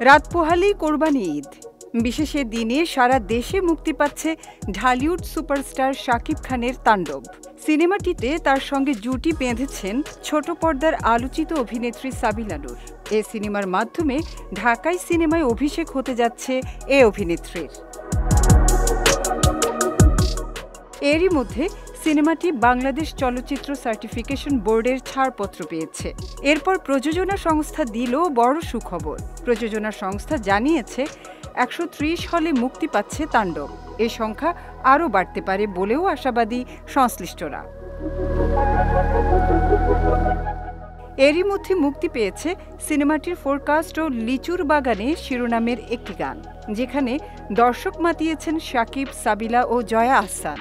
রাত পোহালেই কোরবানি ঈদ। বিশেষ দিনে সারা দেশে মুক্তি পাচ্ছে ঢালিউড সুপারস্টার শাকিব খানের তাণ্ডব। সিনেমাটিতে তার সঙ্গে জুটি বেঁধেছেন ছোট পর্দার আলোচিত অভিনেত্রী সাবিলা নূর। এ সিনেমার মাধ্যমে ঢাকাই সিনেমায় অভিষেক হতে যাচ্ছে এ অভিনেত্রীর। এরই মধ্যে সিনেমাটি বাংলাদেশ চলচ্চিত্র সার্টিফিকেশন বোর্ডের ছাড়পত্র পেয়েছে। এরপর প্রযোজনা সংস্থা দিল বড় সুখবর। প্রযোজনা সংস্থা জানিয়েছে ১৩০ হলে মুক্তি পাচ্ছে তাণ্ডব। এ সংখ্যা আরও বাড়তে পারে বলেও আশাবাদী সংশ্লিষ্টরা। এরই মধ্যে মুক্তি পেয়েছে সিনেমাটির ফোরকাস্ট ও লিচুর বাগানে শিরোনামের একটি গান, যেখানে দর্শক মাতিয়েছেন শাকিব, সাবিলা ও জয়া আহসান।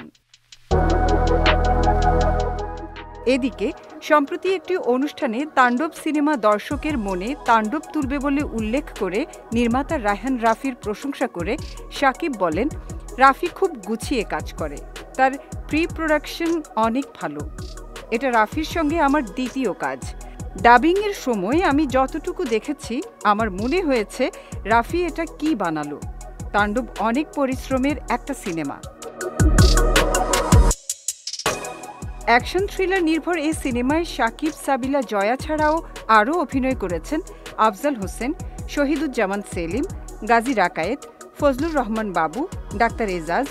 এদিকে সম্প্রতি একটি অনুষ্ঠানে তাণ্ডব সিনেমা দর্শকের মনে তাণ্ডব তুলবে বলে উল্লেখ করে নির্মাতা রায়হান রাফির প্রশংসা করে শাকিব বলেন, রাফি খুব গুছিয়ে কাজ করে, তার প্রি প্রোডাকশন অনেক ভালো। এটা রাফির সঙ্গে আমার দ্বিতীয় কাজ। ডাবিংয়ের সময় আমি যতটুকু দেখেছি আমার মনে হয়েছে রাফি এটা কি বানালো। তাণ্ডব অনেক পরিশ্রমের একটা সিনেমা। অ্যাকশন থ্রিলার নির্ভর এই সিনেমায় শাকিব, সাবিলা, জয়া ছাড়াও আরও অভিনয় করেছেন আফজাল হোসেন, শহীদুজ্জামান সেলিম, গাজী রাকায়েত, ফজলুর রহমান বাবু, ডাক্তার এজাজ,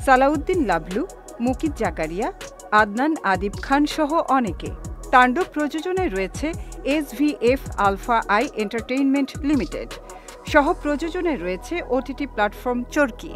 সালাউদ্দিন লাভলু, মুকিত জাকারিয়া, আদনান আদিব খান সহ অনেকে। তাণ্ডব প্রযোজনায় রয়েছে SVF alpha I entertainment limited. সহ প্রযোজনায় রয়েছে OTT প্ল্যাটফর্ম চরকি।